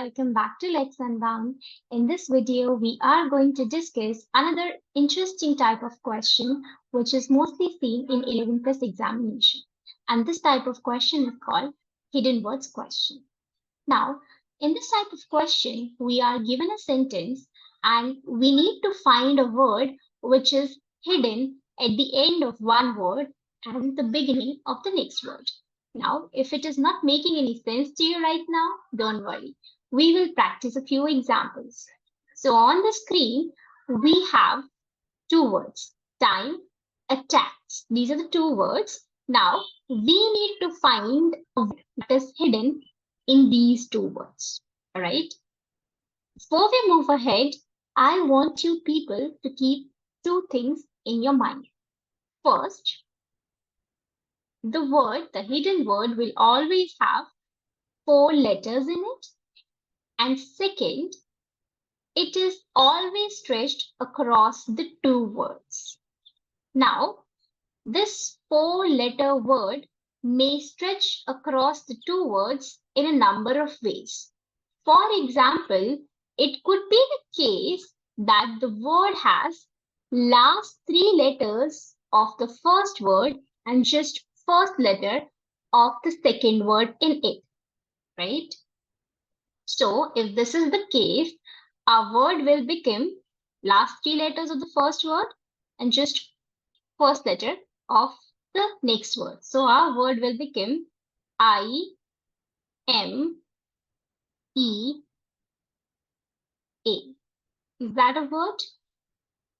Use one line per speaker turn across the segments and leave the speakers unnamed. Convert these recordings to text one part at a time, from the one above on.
welcome back to Let's Unbound. In this video, we are going to discuss another interesting type of question which is mostly seen in 11 plus examination. And this type of question is called hidden words question. Now, in this type of question, we are given a sentence and we need to find a word which is hidden at the end of one word and the beginning of the next word. Now, if it is not making any sense to you right now, don't worry. We will practice a few examples. So on the screen, we have two words, time, attacks. These are the two words. Now, we need to find a word that is hidden in these two words. All right. Before we move ahead, I want you people to keep two things in your mind. First, the hidden word will always have 4 letters in it. And second, it is always stretched across the two words. Now, this 4-letter word may stretch across the two words in a number of ways. For example, it could be the case that the word has last 3 letters of the first word and just first letter of the second word in it, right? So if this is the case, our word will become last 3 letters of the first word and just first letter of the next word. So our word will become I, M, E, A. Is that a word?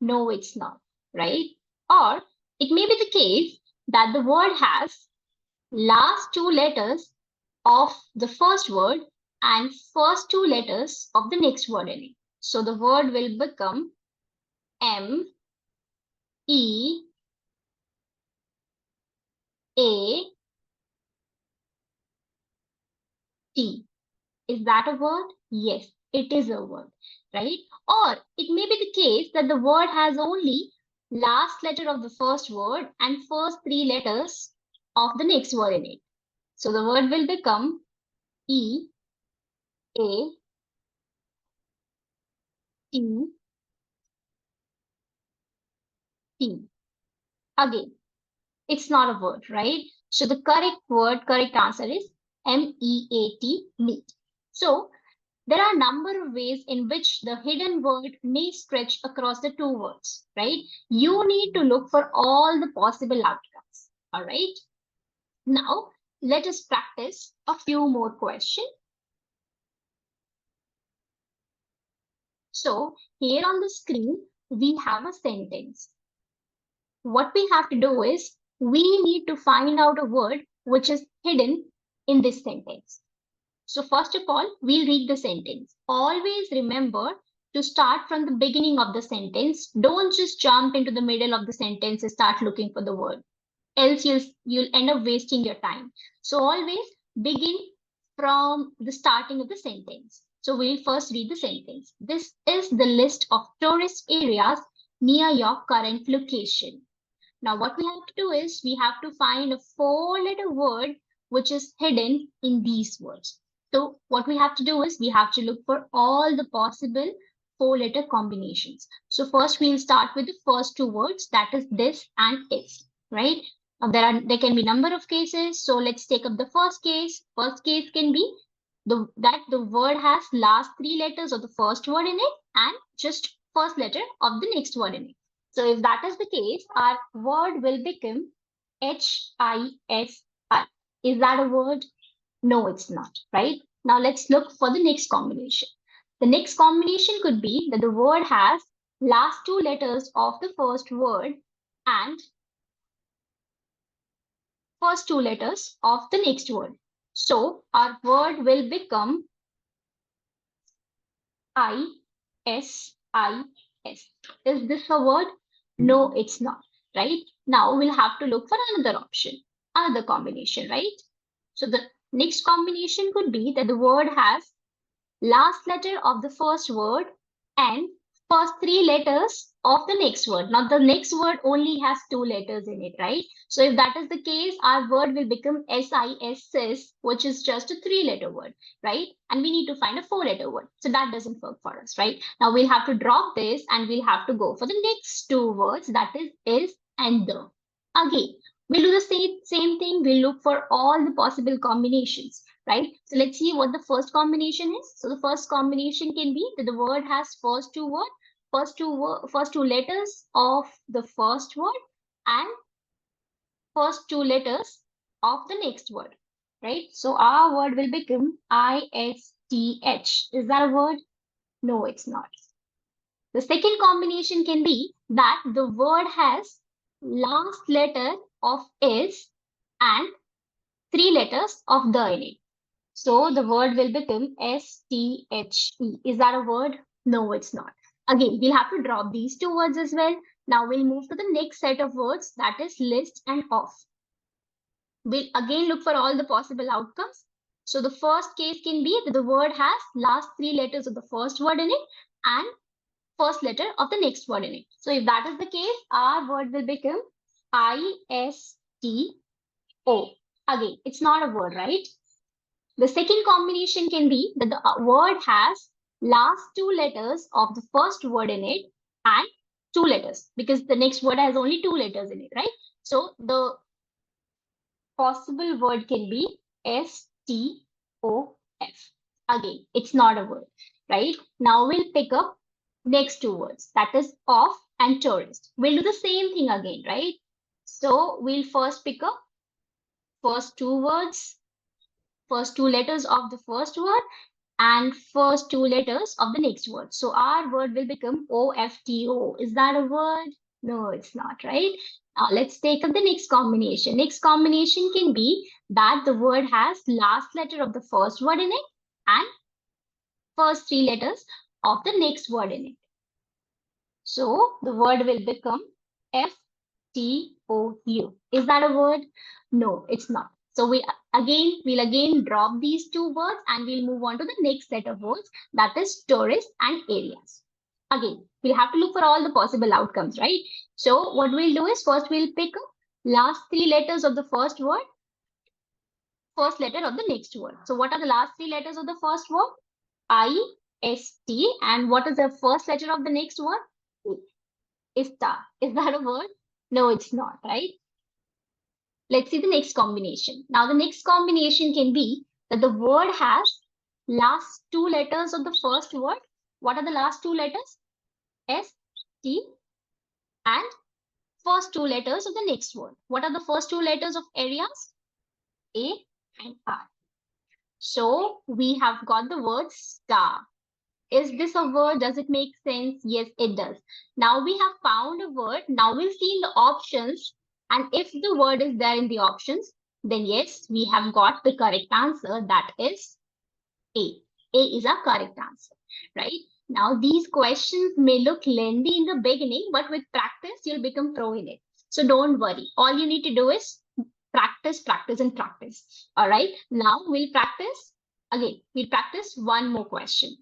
No, it's not, right? Or it may be the case that the word has last 2 letters of the first word and first 2 letters of the next word in it. So the word will become M, E, A, T. Is that a word? Yes, it is a word, right? Or it may be the case that the word has only last letter of the first word and first 3 letters of the next word in it. So the word will become E, A, T, T. Again, it's not a word, right? So the correct answer is M-E-A-T, meat. So there are a number of ways in which the hidden word may stretch across the two words, right? You need to look for all the possible outcomes, all right? Now, let us practice a few more questions. So here on the screen, we have a sentence. What we have to do is we need to find out a word which is hidden in this sentence. So first of all, we'll read the sentence. Always remember to start from the beginning of the sentence. Don't just jump into the middle of the sentence and start looking for the word. Else you'll end up wasting your time. So always begin from the starting of the sentence. So we'll first read the sentence. This is the list of tourist areas near your current location. Now, what we have to do is we have to find a 4-letter word which is hidden in these words. So what we have to do is we have to look for all the possible 4-letter combinations. So first we'll start with the first 2 words, that is this and is, right? Now there can be number of cases. So let's take up the first case. First case can be that the word has last 3 letters of the first word in it and just first letter of the next word in it. So if that is the case, our word will become H-I-S-I. Is that a word? No, it's not, right? Now let's look for the next combination. The next combination could be that the word has last 2 letters of the first word and first 2 letters of the next word. So our word will become I-S-I-S. Is this a word? No, it's not, right? Now we'll have to look for another option, another combination, right? So the next combination could be that the word has last letter of the first word and first three letters of the next word. Now, the next word only has two letters in it, right? So, if that is the case, our word will become SIS, which is just a three-letter word, right? And we need to find a four-letter word. So, that doesn't work for us, right? Now, we'll have to drop this and we'll have to go for the next two words, that is and the. Again, we'll do the same thing. We'll look for all the possible combinations, right? So let's see what the first combination is. So the first combination can be that the word has first two letters of the first word and first two letters of the next word, right? So our word will become ISTH. Is that a word? No, it's not. The second combination can be that the word has last letter of is and three letters of the in it. So the word will become STHE. Is that a word? No, it's not. Again, we'll have to drop these two words as well. Now we'll move to the next set of words, that is list and off. We'll again look for all the possible outcomes. So the first case can be that the word has last three letters of the first word in it and first letter of the next word in it. So if that is the case, our word will become ISTO. Again, it's not a word, right? The second combination can be that the word has last two letters of the first word in it and two letters, because the next word has only two letters in it, right? So the possible word can be STOF. Again, it's not a word, right? Now we'll pick up next two words, that is off and tourist. We'll do the same thing again, right? So we'll first pick up first two words, first two letters of the first word and first two letters of the next word. So our word will become OFTO. Is that a word? No, it's not, right? Now let's take up the next combination. Next combination can be that the word has last letter of the first word in it and first three letters of the next word in it. So the word will become FTOU. Is that a word? No, it's not. So we'll again drop these two words and we'll move on to the next set of words, that is tourist and areas. Again, we'll have to look for all the possible outcomes, right? So what we'll do is first we'll pick up last three letters of the first word, first letter of the next word. So what are the last three letters of the first word? IST. And what is the first letter of the next word? Ista. Is that a word? No, it's not, right? Let's see the next combination. Now, the next combination can be that the word has last two letters of the first word. What are the last two letters? S, T, and first two letters of the next word. What are the first two letters of areas? A and R. So, we have got the word star. Is this a word? Does it make sense? Yes, it does. Now we have found a word. Now we'll see in the options. And if the word is there in the options, then yes, we have got the correct answer. That is A. A is our correct answer, right? Now these questions may look lengthy in the beginning, but with practice, you'll become pro in it. So don't worry. All you need to do is practice, practice, and practice. All right. Now we'll practice. Again, we'll practice one more question.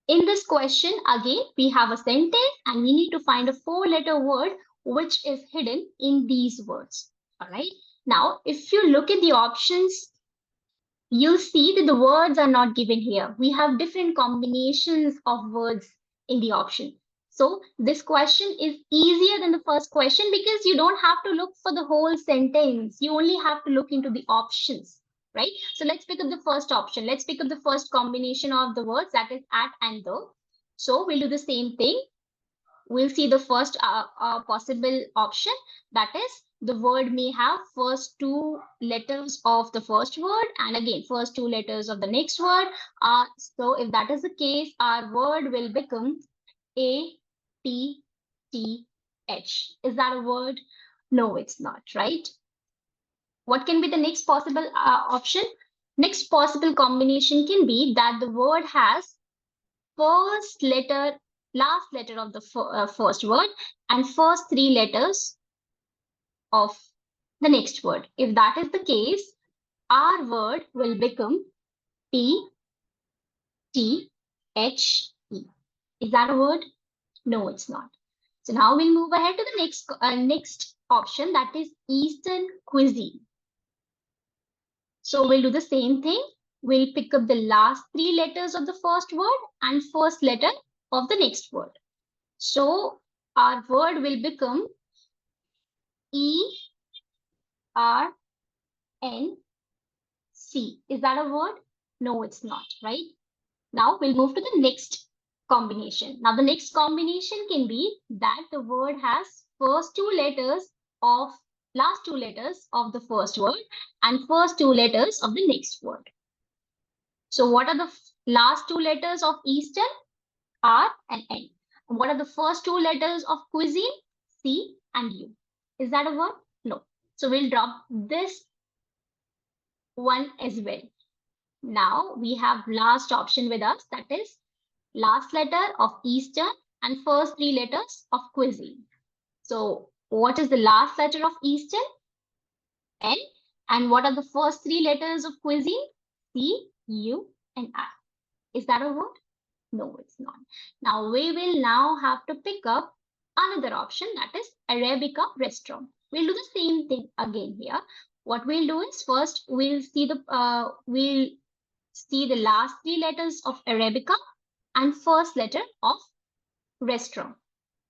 In this question, again, we have a sentence and we need to find a four-letter word which is hidden in these words. All right. Now, if you look at the options, you'll see that the words are not given here. We have different combinations of words in the option. So this question is easier than the first question because you don't have to look for the whole sentence. You only have to look into the options, right? So let's pick up the first option. Let's pick up the first combination of the words, that is at and the. So we'll do the same thing. We'll see the first possible option, that is the word may have first two letters of the first word and again first two letters of the next word. So if that is the case, our word will become ATTH. Is that a word? No, it's not, right? What can be the next possible option? Next possible combination can be that the word has first letter, last letter of the first word and first three letters of the next word. If that is the case, our word will become TTHE. Is that a word? No, it's not. So now we'll move ahead to the next option, that is Eastern cuisine. So we'll do the same thing. We'll pick up the last three letters of the first word and first letter of the next word. So our word will become E-R-N-C. Is that a word? No, it's not, right? Now we'll move to the next combination. Now the next combination can be that the word has last two letters of the first word and first two letters of the next word. So what are the last two letters of Eastern? R and N. And what are the first two letters of cuisine? C and U. Is that a word? No. So we'll drop this one as well. Now we have last option with us, that is last letter of Eastern and first three letters of cuisine. So what is the last letter of Eastern? N. And what are the first three letters of cuisine? C, U, and I. Is that a word? No, it's not. Now we will now have to pick up another option, that is Arabica restaurant. We'll do the same thing again here. What we'll do is first we'll see the last three letters of Arabica and first letter of restaurant.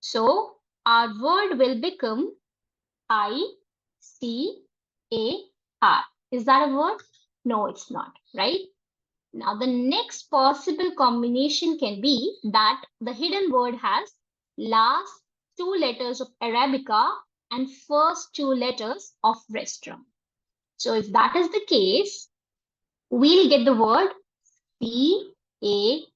So our word will become I-C-A-R. Is that a word? No, it's not, right? Now the next possible combination can be that the hidden word has last two letters of Arabica and first two letters of restaurant. So if that is the case, we'll get the word C-A-R-E.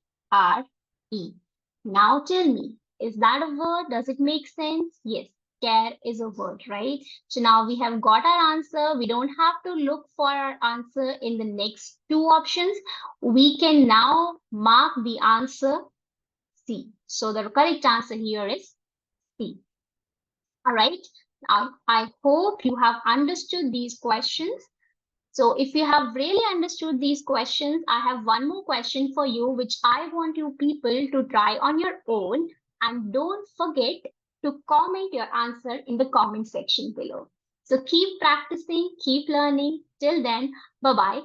Now tell me, is that a word? Does it make sense? Yes, care is a word, right? So now we have got our answer. We don't have to look for our answer in the next two options. We can now mark the answer C. So the correct answer here is C. All right. Now, I hope you have understood these questions. So if you have really understood these questions, I have one more question for you, which I want you people to try on your own. And don't forget to comment your answer in the comment section below. So keep practicing, keep learning. Till then, bye-bye.